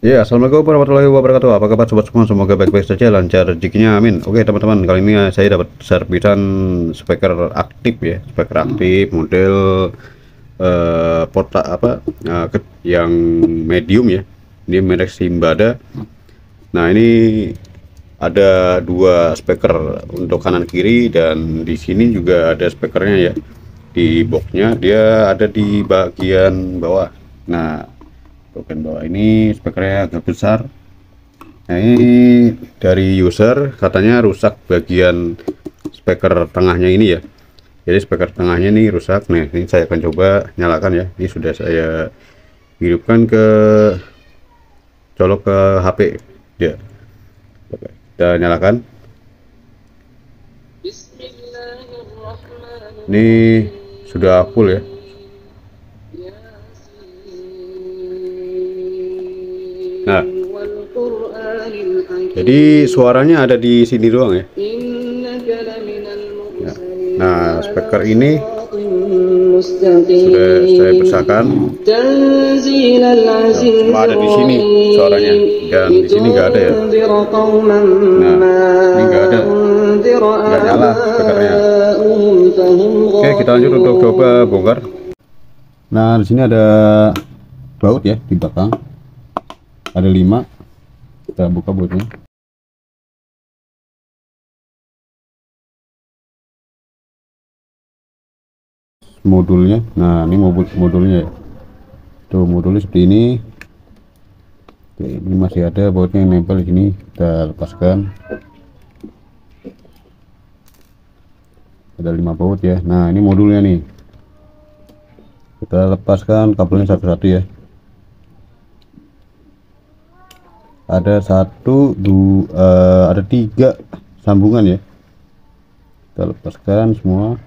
Ya, assalamualaikum warahmatullahi wabarakatuh. Apa kabar sobat semua? Semoga baik-baik saja, lancar rezekinya, amin. Oke teman-teman, kali ini saya dapat servisan speaker aktif ya, speaker aktif model pota apa yang medium ya. Ini merek Simbada. Nah ini ada dua speaker untuk kanan kiri, dan di sini juga ada speakernya ya. Di boxnya dia ada di bagian bawah. Nah bagian bawah ini speakernya agak besar. Nah ini dari user katanya rusak bagian speaker tengahnya ini ya. Jadi speaker tengahnya ini rusak. Nah ini saya akan coba nyalakan ya. Ini sudah saya hidupkan ke colok ke HP ya. Oke, kita nyalakan. Ini sudah full ya. Nah, jadi suaranya ada di sini doang ya. Ya. Nah, speaker ini sudah saya besarkan. Nah, cuma ada di sini suaranya, dan di sini nggak ada ya. Nah, ini nggak ada, nggak nyala speakernya. Oke, kita lanjut untuk coba bongkar. Nah, di sini ada baut ya di belakang. Ada 5. Kita buka bautnya. Modulnya, nah ini modulnya ya. Tuh modulnya seperti ini. Oke, ini masih ada bautnya yang nempel di sini. Kita lepaskan. Ada 5 baut ya. Nah ini modulnya nih. Kita lepaskan kabelnya satu-satu ya. Ada 1, 2, ada 3 sambungan ya. Kita lepaskan semua.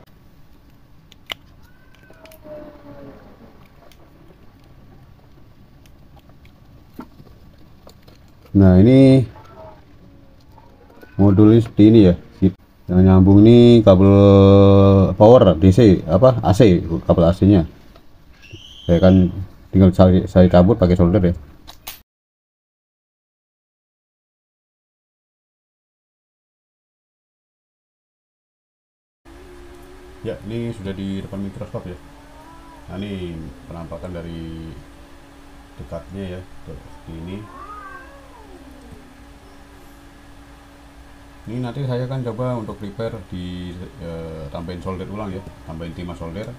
Nah ini modulnya seperti ini ya. Yang nyambung ini kabel power DC apa AC, kabel AC nya saya kan tinggal saya cabut pakai solder ya. Ya, ini sudah di depan mikroskop ya. Nah ini penampakan dari dekatnya ya. Tuh, seperti ini. Ini nanti saya akan coba untuk repair di tambahin solder ulang ya, tambahin timah solder.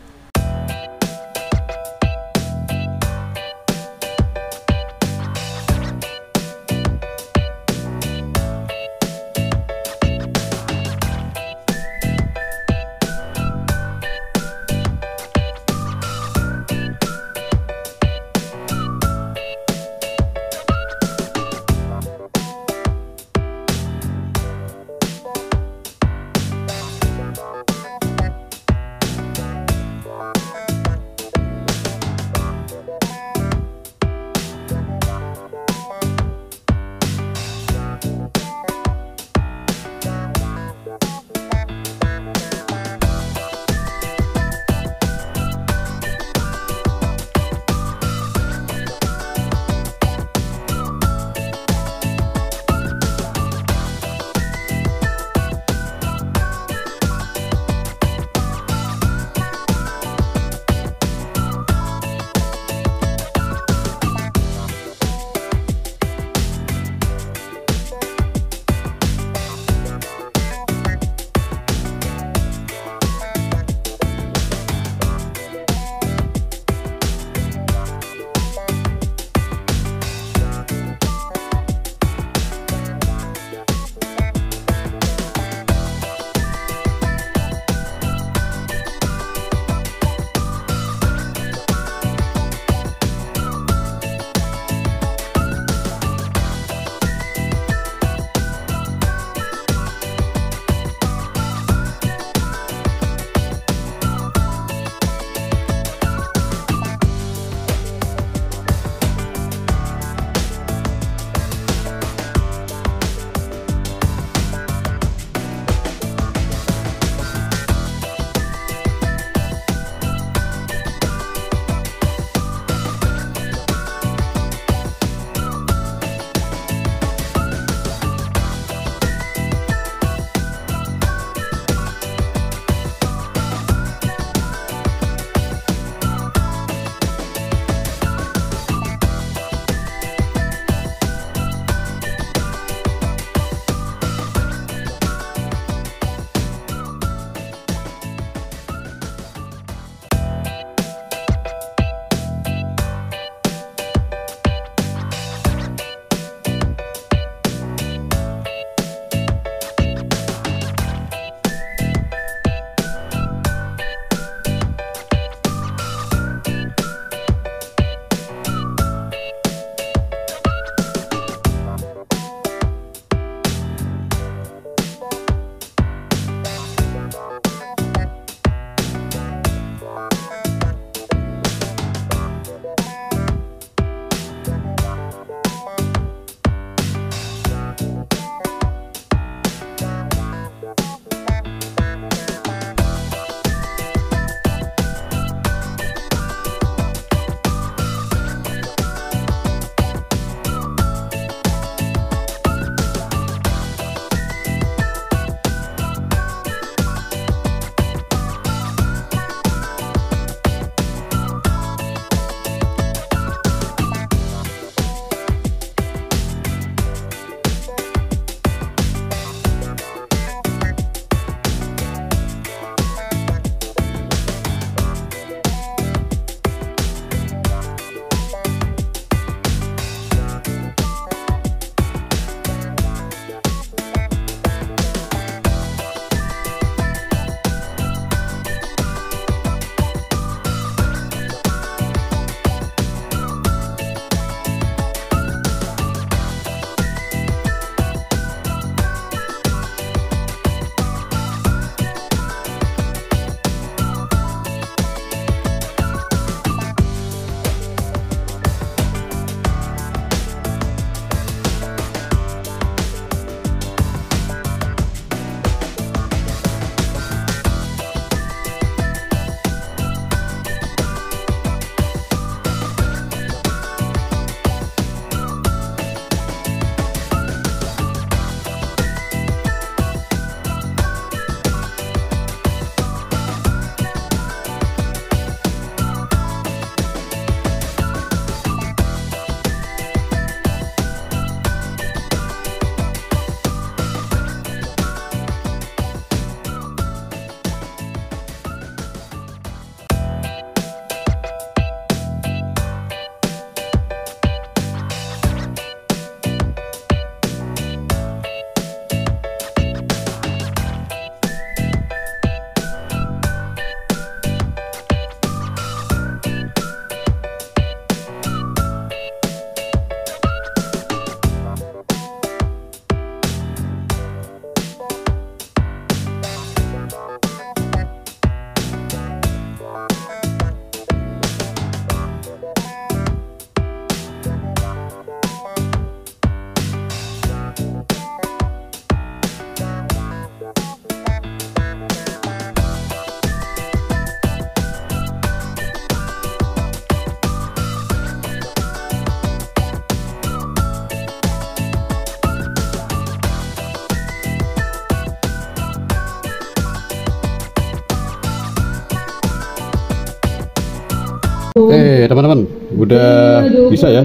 Teman-teman, udah bisa ya,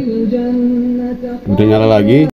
udah nyala lagi.